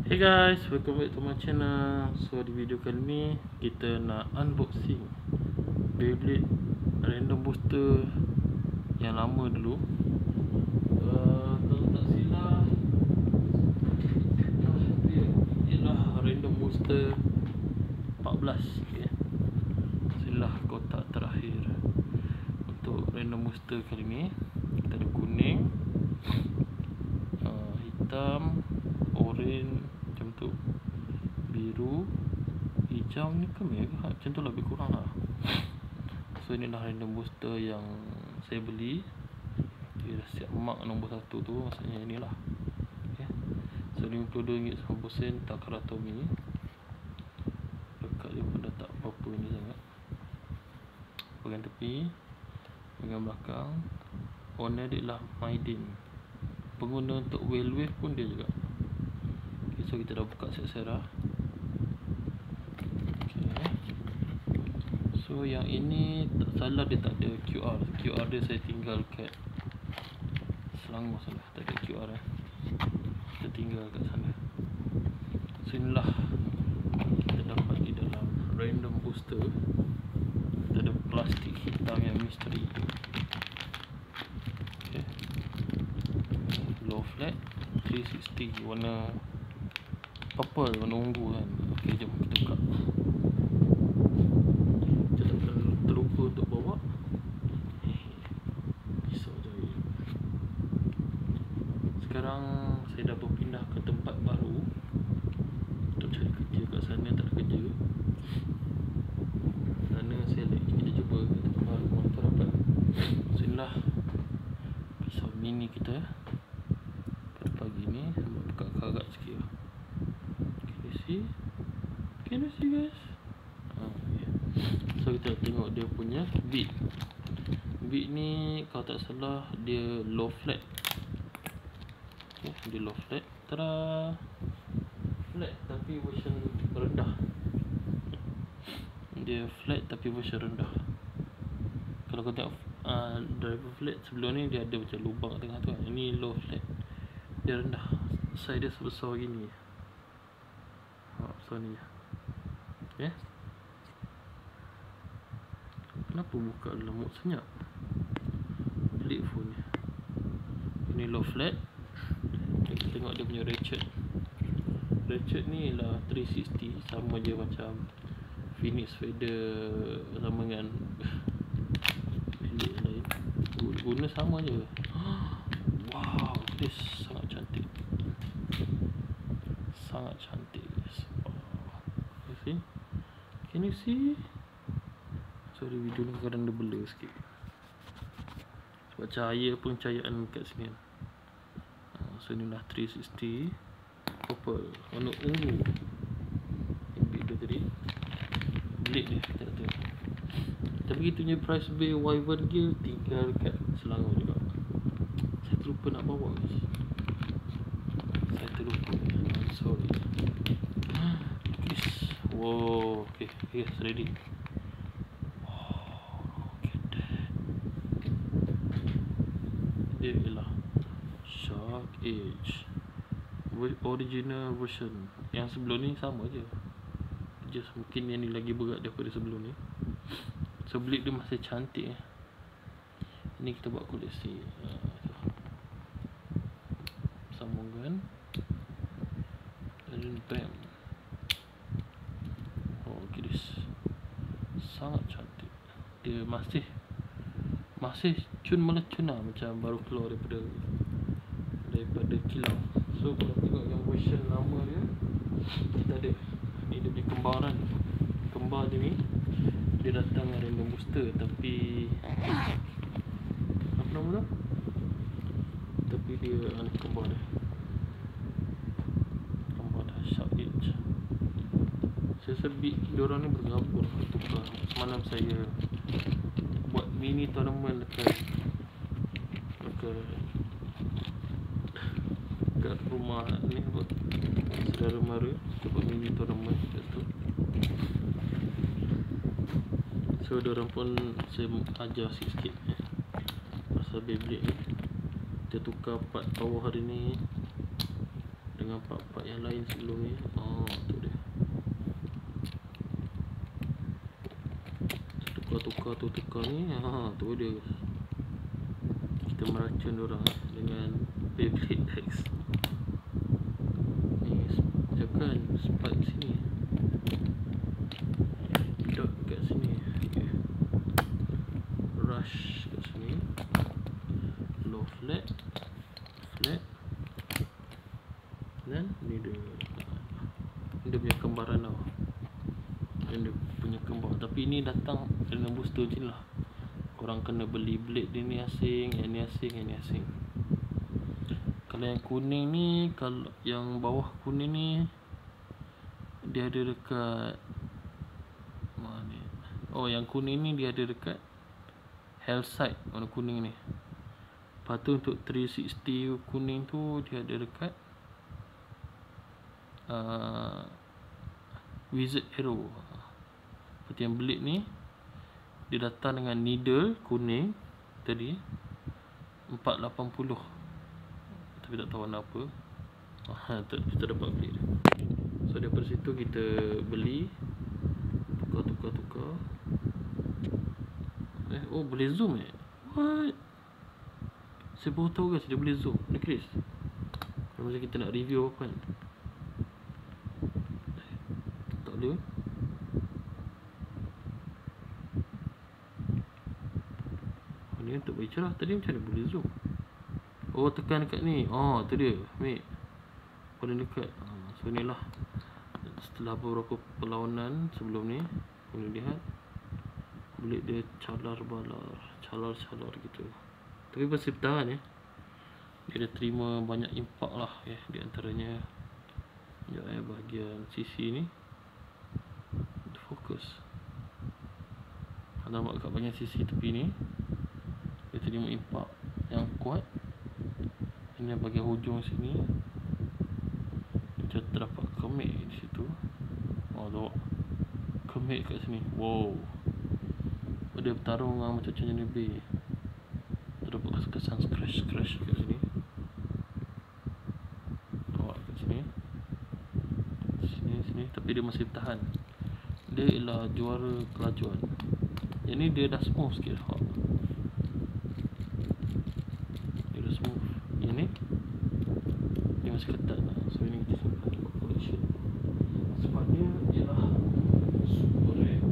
Hey guys, welcome back to my channel. So di video kali ni kita nak unboxing Beyblade Random Booster yang lama dulu. Kalau tak silap dia ialah Random Booster 14, okay. Inilah kotak terakhir untuk Random Booster kali ni. Kita ada kuning, hitam, oren macam tu, biru, hijau ni ke merah, macam tu lebih kurang lah. So inilah Random Booster yang saya beli. Dia dah siap mark nombor 1 tu, maksudnya inilah, okay. So RM52.90 Takaratomi. Dekat dia pun dah tak apa-apa ni sangat. Bahagian tepi, bahagian belakang, owner dia lah Maiden. Pengguna untuk Wave pun dia juga. Okay, so kita dah buka set-set dah. Okay. So yang ini tak salah dia tak ada QR. QR dia saya tinggal kat Selangor salah, tak ada QR kita tinggal kat sana. So inilah kita dapat di dalam Random Booster. Kita ada plastik hitam yang misteri. Okay. Low flat 360 warna purple, warna ungu kan. Okay, jom kita buka. Kita tak terlupa untuk bawa pisau jahit. Sekarang saya dah berpindah ke tempat baru untuk cari kerja kat sana, tak ada kerja. Sana saya kita cuba ke tempat baru mana tak dapat. So inilah pisau mini kita pada pagi ni. Buka karat sikit lah. Can you see guys? Yeah. So kita tengok dia punya beat. Beat ni kalau tak salah dia low flat. Okay, dia low flat. Tada! Flat tapi version rendah. Dia flat tapi version rendah. Kalau kau tengok driver flat sebelum ni dia ada macam lubang kat tengah tu kan. Ini low flat, dia rendah. Side dia sebesar gini. So ni okay. Kenapa buka lemut senyap? Pelik phone ni. Ini low flat. Kita tengok dia punya ratchet. Ratchet ni lah 360, sama je macam Phoenix Feather, sama dengan bilik lain. Guna sama je. Wow, this sangat cantik. Sangat cantik guys. Can you see? Sorry, video ni kadang dia blur sikit sebab cahaya pun cahayaan kat sini. So inilah 360 purple, warna ungu. Ini dia tadi, blade dia kita tengok. Tapi kita punya price bay Wyvern gear tinggal kat Selangor juga. Saya terlupa nak bawa guys. Saya terlupa, sorry. Wow, okay, yes, ready. Wow, look at that. Dia ialah Shark Edge original version. Yang sebelum ni sama je, just mungkin yang ni lagi berat daripada sebelum ni. So blade dia masih cantik. Ini kita buat koleksi. Sambungan dan bam. Sangat cantik. Dia masih cun melecun lah, macam baru keluar daripada kilau. So kalau tengok yang version lama dia, kita ada ni dia punya kembaran. Kembar dia ni dia datang dengan Random Booster, tapi apa nama tu? Tapi dia kembar dia. Kembar dah Shark Edge. Saya rasa beat diorang ni bergabung tukar. Semalam saya buat mini tournament dekat rumah ni, buat saudara mara. Kita buat mini tournament kat tu. So diorang pun saya ajar sikit pasal Beyblade ni. Kita tukar part power hari ni. dengan part-part yang lain sebelum ni. Tu dia. Tukar ni. Tu dia. Kita meracun diorang dengan Beyblade X. Ni kan spike sini, dot kat sini, rush kat sini, low flat, dan ni dia punya kembaran tau. Dia punya kembar. Tapi ni datang dengan booster je lah. Korang kena beli blade dia ni asing, yang ni asing. Kalau yang kuning ni, kalau yang bawah kuning ni, dia ada dekat mana ni? Yang kuning ni dia ada dekat Hellside, warna kuning ni. Lepas tu untuk 360 kuning tu dia ada dekat Wizard Hero. Seperti yang blade ni, dia datang dengan needle kuning tadi 480. Tapi tak tahu warna apa. Kita dapat blade. So daripada situ kita beli, tukar. Boleh zoom What? Saya baru tahu guys, dia boleh zoom. Ni Chris, kalau macam kita nak review apa kan, tak boleh. Ni untuk bagi cerah. Tadi macam mana boleh zoom? Tekan dekat ni. Tu dia, mate. Paling dekat. So ni lah, setelah beberapa perlawanan sebelum ni, boleh lihat blade dia calar gitu. Tapi masih bertahan ya. Dia dah terima banyak impak lah ya. Di antaranya bahagian sisi ni, fokus. Kalau nampak kat bahagian sisi tepi ni, dia terima impak yang kuat. Ini bahagian hujung sini, dia terdapat kemik di situ. Tengok kemik kat sini. Wow. Dia bertarung dengan macam jenis B. Terdapat kesan scratch kat sini. Kat sini. Sini. Tapi dia masih bertahan. Dia ialah juara kelajuan. Yang ni dia dah smooth sikit. Dia dah smooth. Yang ni dia masih ketat lah. So ini kita simpan untuk collection. Sebab dia ialah super rare.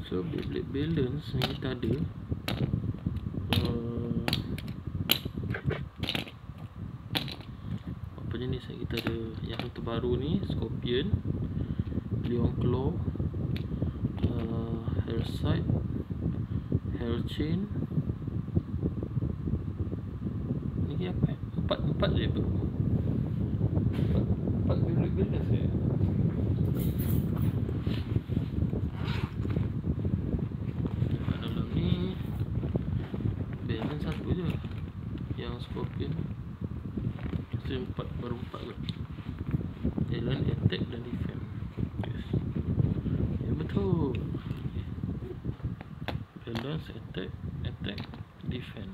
So Beyblade balance ni kita ada apa jenis ni? Kita ada yang terbaru ni, Scorpion, Leon Claw, Hellside, Hellchain. Ni apa? Empat je apa? Empat Beyblade balance je. Satu je yang Scorpion. Itu baru empat kot. Jalan, attack dan defend. Yes. Ya betul. Balance, attack, defend.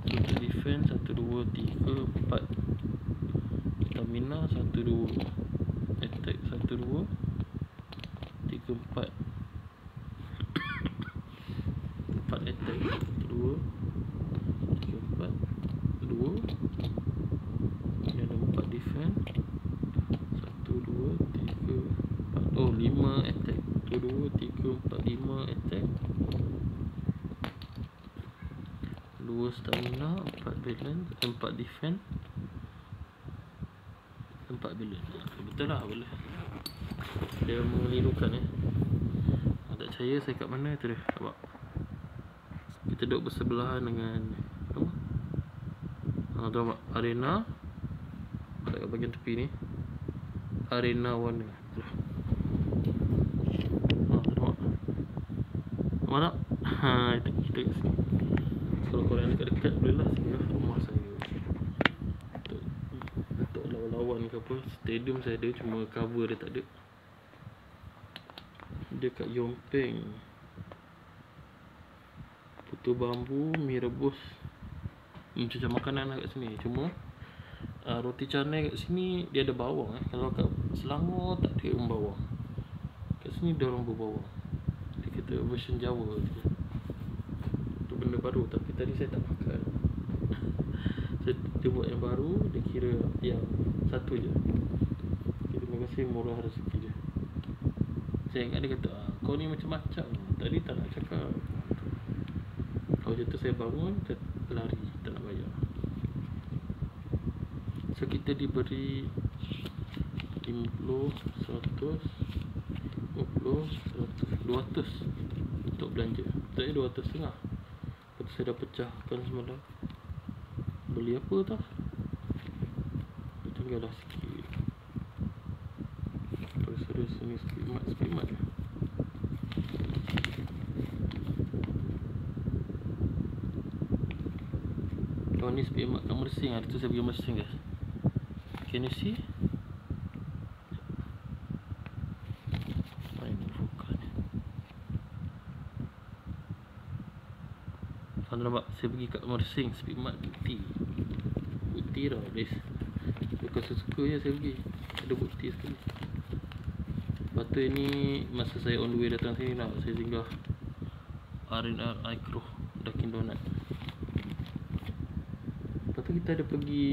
So untuk defend 1, 2, 3, 4. Stamina 1, 2. Attack 1, 2, 3, 4. 4 attack, 2, 3, 4, 2. Yang 4 defend. 1, 2, 3, 4. 5 attack. 1, 2, 3, 4, 5 attack. 2 stamina, 4 balance, 4 defend, 4 balance. Betul lah, boleh. Dia mengelirukan tak percaya saya kat mana tu dia. Nampak? Kita duduk bersebelahan dengan apa? Tu nampak? Arena. Kat bahagian tepi ni, arena warna. Nampak? Nampak tak? Itu kita kat sini. Kalau korang dekat-dekat boleh lah. Sini lah rumah saya. Untuk lawan-lawan ke apa, stadium saya ada, cuma cover dia tak ada. Dia kat Yompeng, Soto bambu, mie rebus, macam makanan lah kat sini. Cuma roti canai kat sini dia ada bawang. Kalau kat Selangor tak ada bawang. Kat sini dia orang berbawang. Dia kata version Jawa je. Tu benda baru, tapi tadi saya tak makan. Dia buat yang baru, dia kira yang satu je. Okay, terima kasih, murah rezeki dia. Saya ingat dia kata, kau ni macam-macam. Tadi tak nak cakap. Kalau macam tu saya bangun, saya lari, tak nak bayar. So kita diberi 50, 100, 50, 100, 200 untuk belanja. Tadi 200.5. Lepas tu saya dah pecahkan semalam. Beli apa tau? Tinggal lah sikit. Terus ni speedmat. Oh ni speedmat kat Mersing. Hari tu saya pergi Mersing guys. Can you see? Mana fokus ni? Anda nampak saya pergi kat Mersing speedmat bukti tau guys. Bukan suka je saya pergi. Ada bukti sekali. Lepas tu ini masa saya on the way datang sini lah, saya singgah R&R Icro Dunkin Donut. Lepas tu kita ada pergi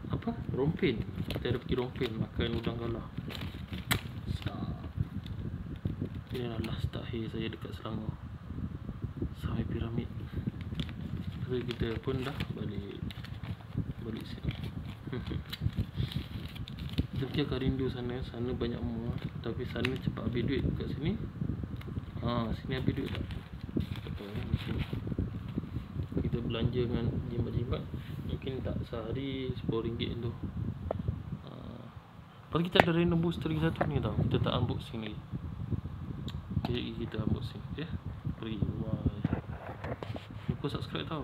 apa? Rompin. Kita ada pergi Rompin makan udang galah. Ini adalah last takhir saya dekat Selangor sampai piramid. Lepas tu kita pun dah balik sini. Tapi akan rindu sana. Sana banyak mall, tapi sana cepat habis duit. Kat sini sini habis duit tak? Kita belanja dengan jimat-jimat mungkin tak sehari RM10 tu. Lepas kita ada random booster lagi satu ni tau. Kita tak unboxing lagi. Jadi kita unboxing. Okay, pergi. Lupa subscribe tau.